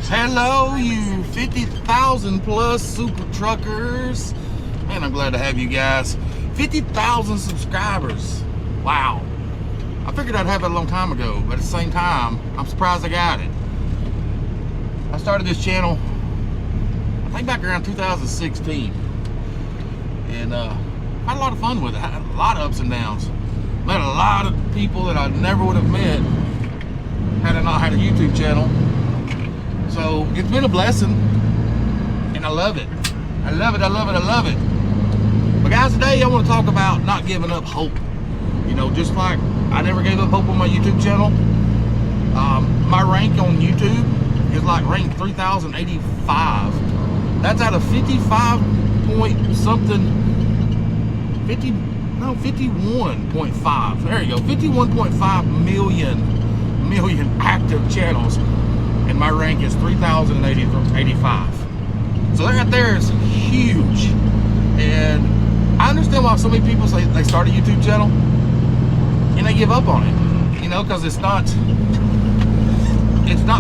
Hello, you 50,000 plus super truckers. Man, I'm glad to have you guys. 50,000 subscribers. Wow. I figured I'd have it a long time ago, but at the same time, I'm surprised I got it. I started this channel, I think back around 2016. And had a lot of fun with it. Had a lot of ups and downs. Met a lot of people that I never would have met had I not had a YouTube channel. So it's been a blessing, and I love it. I love it, I love it, I love it. But guys, today I want to talk about not giving up hope. You know, just like I never gave up hope on my YouTube channel. My rank on YouTube is like rank 3,085. That's out of 55 point something, 51.5. There you go, 51.5 million active channels. And my rank is 3,085. So that right there is huge. And I understand why so many people say they start a YouTube channel and they give up on it. You know, because it's not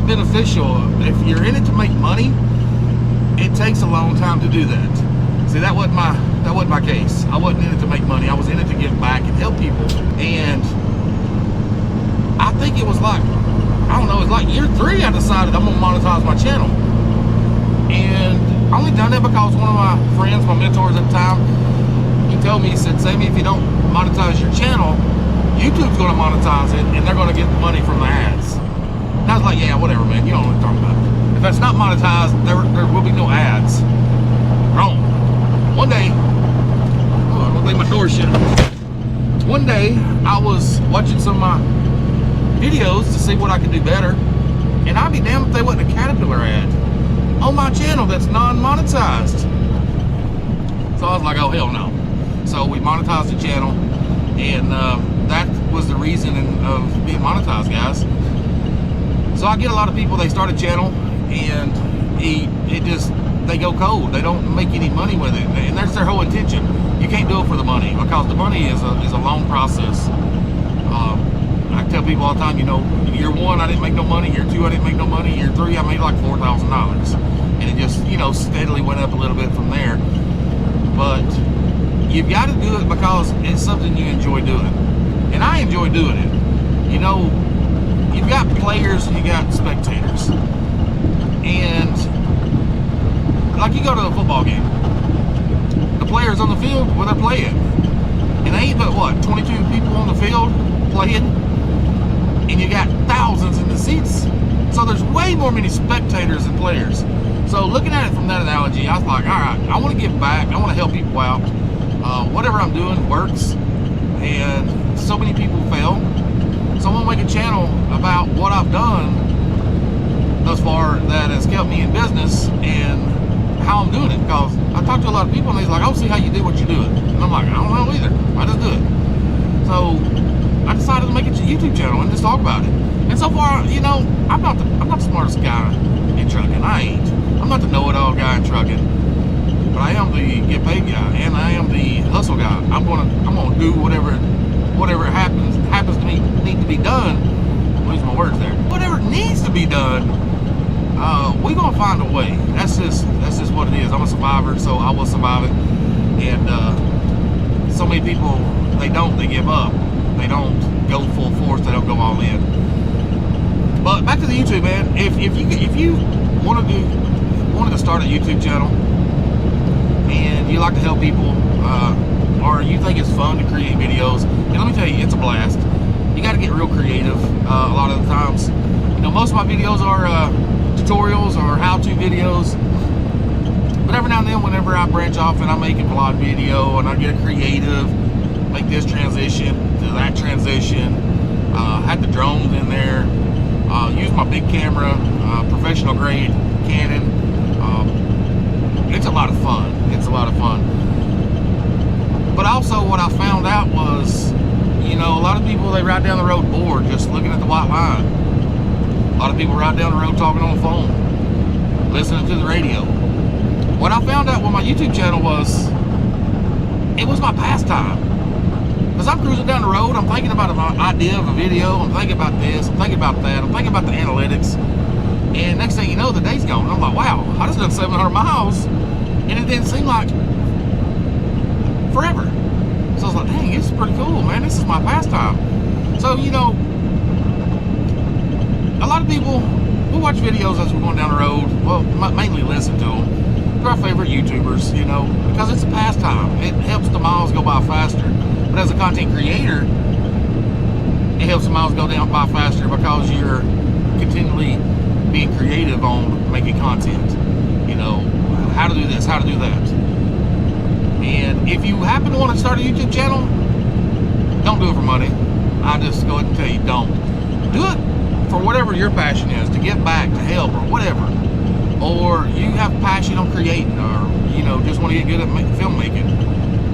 beneficial. If you're in it to make money, it takes a long time to do that. See, that wasn't my case. I wasn't in it to make money. I was in it to give back and help people. And I think it was like, I don't know, it's like year 3 I decided I'm gonna monetize my channel. And I only done that because one of my friends, my mentors at the time, he told me, he said, Sammy, if you don't monetize your channel, YouTube's gonna monetize it and they're gonna get the money from the ads. And I was like, yeah, whatever, man, you don't know what I'm talking about. If that's not monetized, there will be no ads. Wrong. One day, I'm gonna leave my door shut. One day, I was watching some of my videos to see what I could do better, and I'd be damned if they wasn't a Caterpillar ad on my channel that's non-monetized. So I was like, oh hell no. So we monetized the channel, and that was the reason of being monetized, guys. So I get a lot of people, they start a channel and they go cold. They don't make any money with it, and that's their whole intention. You can't do it for the money, because the money is a long process. I tell people all the time, you know, year 1 I didn't make no money, year 2 I didn't make no money, year 3 I made like $4,000, and it just, you know, steadily went up a little bit from there. But you've got to do it because it's something you enjoy doing, and I enjoy doing it. You know, you've got players, you got spectators, and like you go to a football game, the players on the field where they're playing, and they ain't but what, 22 people on the field playing, and you got thousands in the seats. So there's way more many spectators than players. So looking at it from that analogy, I was like, all right, I want to give back. I want to help people out. Whatever I'm doing works, and so many people fail. So I'm gonna make a channel about what I've done thus far that has kept me in business and how I'm doing it. Because I talk to a lot of people and they're like, I don't see how you do what you're doing. And I'm like, I don't know either. I just do it. So I decided to make a YouTube channel and just talk about it. And so far, you know, I'm not the smartest guy in trucking. I ain't. I'm not the know-it-all guy in trucking. But I am the get paid guy, and I am the hustle guy. I'm gonna do whatever happens to me need to be done. Lose my words there. Whatever needs to be done, we're gonna find a way. That's just what it is. I'm a survivor, so I will survive it. And so many people, they give up. They don't go full force. They don't go all in. But back to the YouTube, man. If you wanted to start a YouTube channel and you like to help people, or you think it's fun to create videos, and let me tell you, it's a blast. You got to get real creative. A lot of the times, you know, most of my videos are tutorials or how-to videos. But every now and then, whenever I branch off and I make a vlog video and I get creative, make this transition to that transition, had the drones in there, use my big camera, professional grade Canon. It's a lot of fun. It's a lot of fun. But also what I found out was, you know, a lot of people, they ride down the road bored just looking at the white line. A lot of people ride down the road talking on the phone, listening to the radio. What I found out with my YouTube channel was, it was my pastime. Because I'm cruising down the road, I'm thinking about an idea of a video, I'm thinking about this, I'm thinking about that, I'm thinking about the analytics. And next thing you know, the day's gone. And I'm like, wow, I just done 700 miles, and it didn't seem like forever. So I was like, dang, this is pretty cool, man. This is my pastime. So, you know, a lot of people, we watch videos as we're going down the road. Well, mainly listen to them. They're our favorite YouTubers, you know, because it's a pastime. It helps the miles go by faster. But as a content creator, it helps the miles go down by faster because you're continually being creative on making content. You know, how to do this, how to do that. And if you happen to want to start a YouTube channel, don't do it for money. I'll just go ahead and tell you, don't. Do it for whatever your passion is, to give back, to help, or whatever. Or you have passion on creating, or, you know, just want to get good at filmmaking.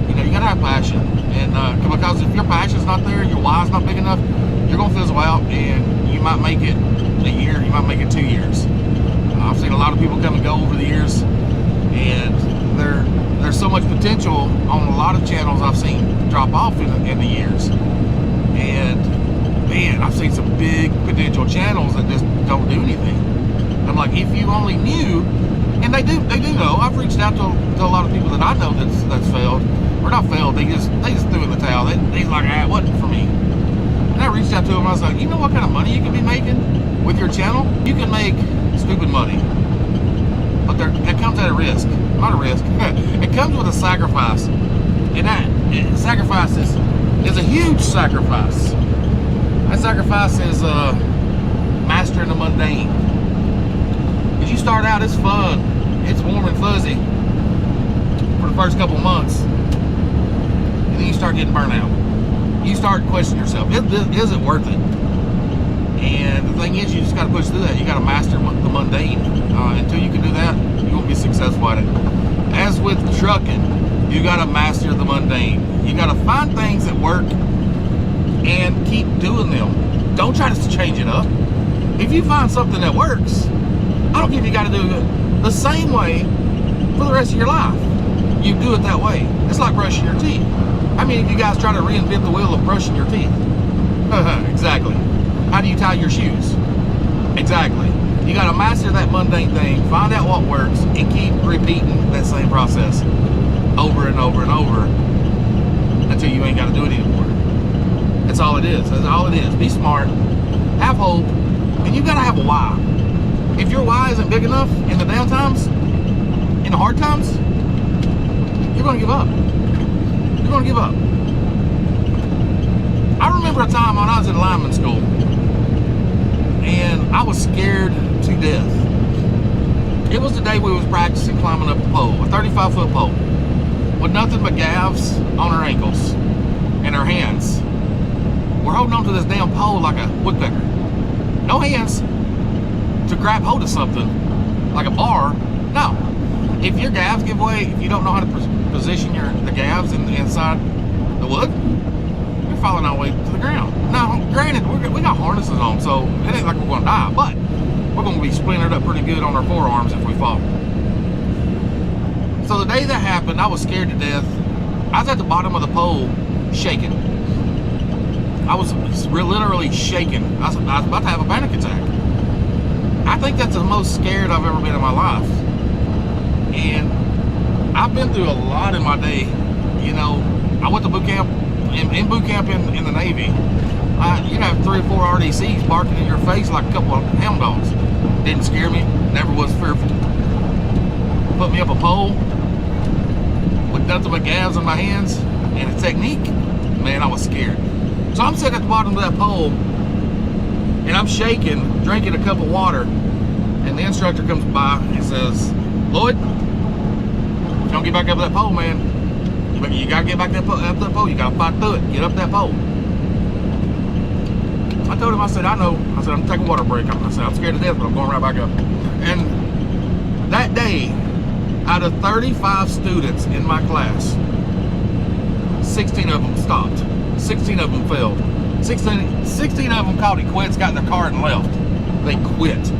You know, you gotta have passion. And because if your passion's not there, your why's not big enough, you're gonna fizzle out, and you might make it a year, you might make it 2 years. I've seen a lot of people come and go over the years, and there's so much potential on a lot of channels I've seen drop off in the years. And man, I've seen some big potential channels that just don't do anything. I'm like, if you only knew, and they do know. I've reached out to a lot of people that I know that's failed, or not failed. They just threw in the towel. They's like, it wasn't for me. And I reached out to them. And I was like, you know what kind of money you can be making with your channel? You can make stupid money, but it comes at a risk. Not a risk. It comes with a sacrifice, and that sacrifice is a huge sacrifice. That sacrifice is mastering the mundane. As you start out, it's fun, it's warm and fuzzy for the first couple months, and then you start getting burnt out. You start questioning yourself, is it worth it? And the thing is, you just got to push through that. You got to master the mundane. Until you can do that, you won't be successful at it. As with trucking, you got to master the mundane. You got to find things that work and keep doing them. Don't try to change it up. If you find something that works, I don't care if you got to do it the same way for the rest of your life. You do it that way. It's like brushing your teeth. I mean, if you guys try to reinvent the wheel of brushing your teeth. Exactly. How do you tie your shoes? Exactly. You got to master that mundane thing, find out what works, and keep repeating that same process over and over and over until you ain't got to do it anymore. That's all it is. That's all it is. Be smart, have hope, and you got to have a why. If your why isn't big enough in the down times, in the hard times, you're going to give up. You're going to give up. I remember a time when I was in lineman school, and I was scared to death. It was the day we was practicing climbing up the pole, a 35-foot pole, with nothing but gaffs on our ankles and our hands. We're holding on to this damn pole like a woodpecker. No hands to grab hold of something like a bar. No. If your gaffs give way, if you don't know how to position the gaffs inside the wood, you're falling all the way to the ground. Now, granted, we got harnesses on, so it ain't like we're going to die, but we're going to be splintered up pretty good on our forearms if we fall. So the day that happened, I was scared to death. I was at the bottom of the pole, shaking. I was literally shaking. I was about to have a panic attack. I think that's the most scared I've ever been in my life. And I've been through a lot in my day. You know, I went to boot camp, in boot camp in the Navy. You have 3 or 4 RDCs barking in your face like a couple of hound dogs. Didn't scare me, never was fearful. Put me up a pole with nothing but gaffs in my hands and a technique. Man, I was scared. So I'm sitting at the bottom of that pole and I'm shaking, drinking a cup of water, and the instructor comes by and says, Lloyd, don't get back up that pole, man. You gotta get back up that pole. You gotta fight through it. Get up that pole. I told him, I said, I know. I said, I'm taking a water break. I said, I'm scared to death, but I'm going right back up. And that day, out of 35 students in my class, 16 of them stopped. 16 of them failed. 16 of them called it quits, got in their car and left. They quit.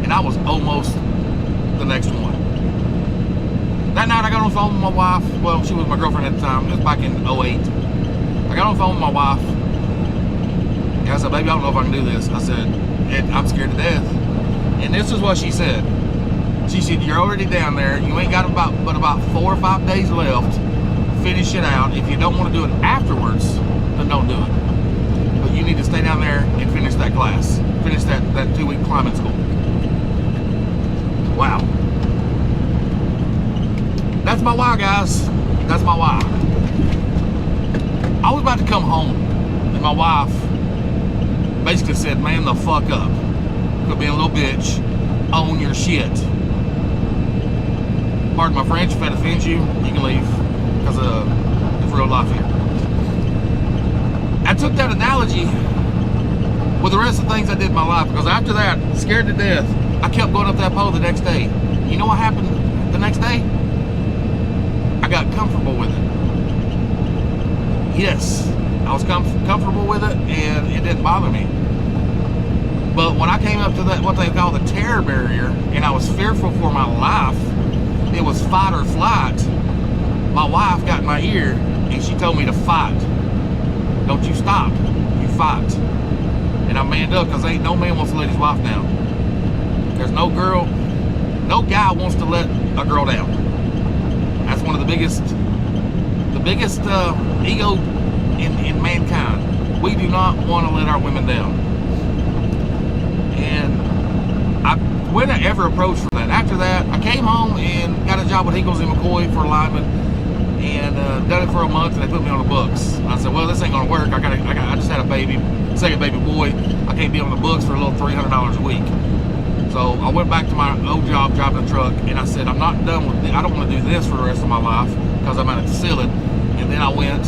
And I was almost the next one. That night I got on the phone with my wife. Well, she was my girlfriend at the time. It was back in 08. I got on the phone with my wife. And I said, baby, I don't know if I can do this. I said, I'm scared to death. And this is what she said. She said, you're already down there. You ain't got about 4 or 5 days left. Finish it out. If you don't want to do it afterwards, then don't do it. But you need to stay down there and finish that class. Finish that 2-week climbing school. Wow. That's my why, guys. That's my why. I was about to come home, and my wife basically said, man the fuck up. Quit being a little bitch. Own your shit. Pardon my French, if that offends you, you can leave. Because it's real life here. I took that analogy with the rest of the things I did in my life, because after that, scared to death, I kept going up that pole the next day. You know what happened the next day? I got comfortable with it. Yes, I was comfortable with it, and it didn't bother me. But when I came up to that, what they call the terror barrier, and I was fearful for my life, it was fight or flight. My wife got in my ear, and she told me to fight. Don't you stop, you fight. And I manned up, because ain't no man wants to let his wife down. There's no guy wants to let a girl down. That's one of the biggest ego in mankind. We do not want to let our women down. And I wouldn't ever approach for that. After that, I came home and got a job with Eagles and McCoy for lineman, and done it for a month, and they put me on the books. I said, well, this ain't gonna work. I just had a baby, second baby boy. I can't be on the books for a little $300 a week. So I went back to my old job driving a truck, and I said, I'm not done with it. I don't want to do this for the rest of my life, because I'm at the ceiling. And then I went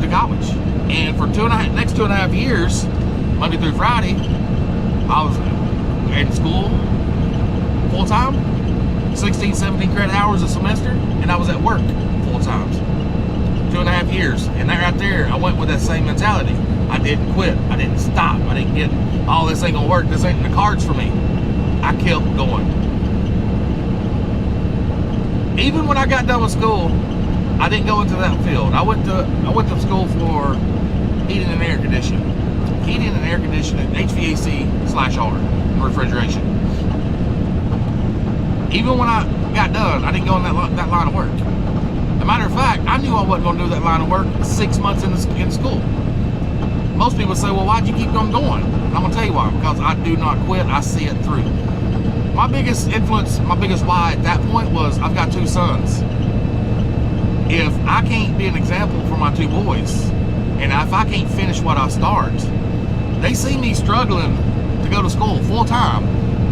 to college. And for next 2.5 years, Monday through Friday, I was in school full-time, 16, 17 credit hours a semester, and I was at work full-time. 2.5 years. And that right there, I went with that same mentality. I didn't quit. I didn't stop. I didn't get, oh, this ain't gonna work. This ain't in the cards for me. I kept going. Even when I got done with school, I didn't go into that field. I went to school for heating and air conditioning. Heating and air conditioning, HVAC/R, and refrigeration. Even when I got done, I didn't go in that line of work. As a matter of fact, I knew I wasn't going to do that line of work 6 months in school. Most people say, well, why'd you keep on going? And I'm going to tell you why. Because I do not quit. I see it through. My biggest influence, my biggest why at that point was I've got 2 sons. If I can't be an example for my 2 boys, and if I can't finish what I start, they see me struggling to go to school full-time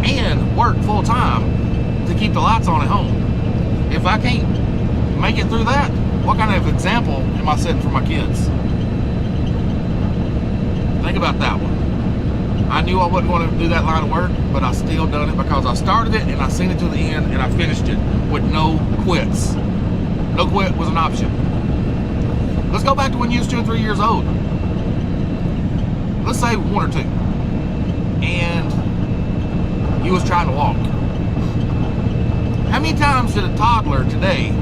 and work full-time to keep the lights on at home. If I can't make it through that, what kind of example am I setting for my kids? Think about that one. I knew I wasn't going to do that line of work, but I still done it because I started it and I seen it to the end and I finished it with no quits. No quit was an option. Let's go back to when you was 2 or 3 years old. Let's say 1 or 2. And you was trying to walk. How many times did a toddler today,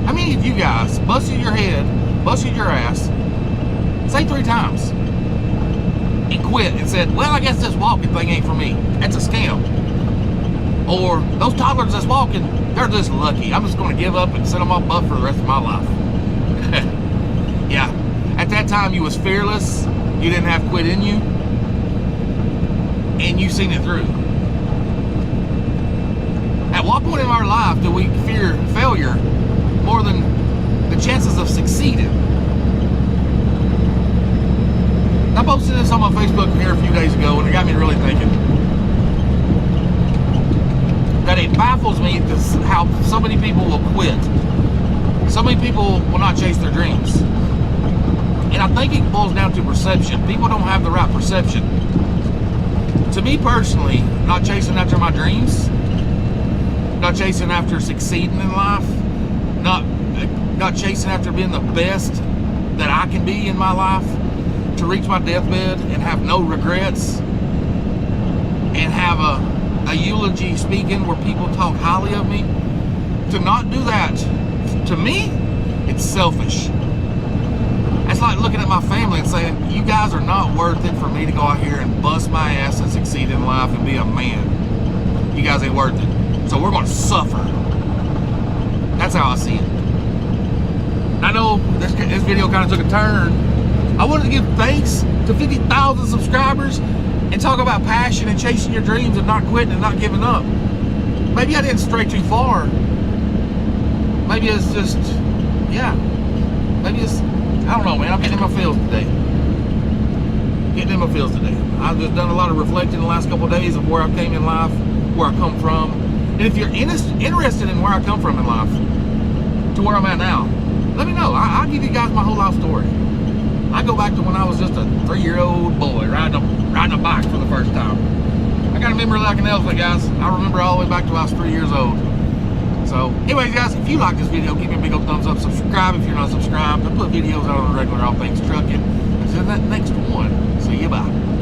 how many of you guys busted your head, busted your ass, say 3 times, and quit and said, well, I guess this walking thing ain't for me. That's a scam. Or those toddlers that's walking, they're just lucky. I'm just going to give up and sit on my butt for the rest of my life. Yeah. At that time, you was fearless. You didn't have quit in you. And you seen it through. At what point in our life do we fear failure more than the chances of succeeding? I posted this on my Facebook here a few days ago, and it got me really thinking. That it baffles me how so many people will quit. So many people will not chase their dreams. And I think it boils down to perception. People don't have the right perception. To me personally, not chasing after my dreams, not chasing after succeeding in life, not chasing after being the best that I can be in my life, to reach my deathbed and have no regrets, and have a eulogy speaking where people talk highly of me, to not do that, to me, it's selfish. It's like looking at my family and saying, you guys are not worth it for me to go out here and bust my ass and succeed in life and be a man. You guys ain't worth it. So we're going to suffer. That's how I see it. I know this video kind of took a turn. I wanted to give thanks to 50,000 subscribers and talk about passion and chasing your dreams and not quitting and not giving up. Maybe I didn't stray too far. Maybe it's just, yeah. Maybe it's, I don't know, man. I'm getting in my feels today. I've just done a lot of reflecting the last couple of days of where I came in life, where I come from. And if you're interested in where I come from in life to where I'm at now, let me know. I'll give you guys my whole life story. I go back to when I was just a 3-year-old boy riding a bike for the first time. I got a memory like an elephant, guys. I remember all the way back to when I was 3 years old. So, anyways, guys, if you like this video, give me a big old thumbs up. Subscribe if you're not subscribed. I put videos out on the regular, all things trucking. Until that next one, see you, bye.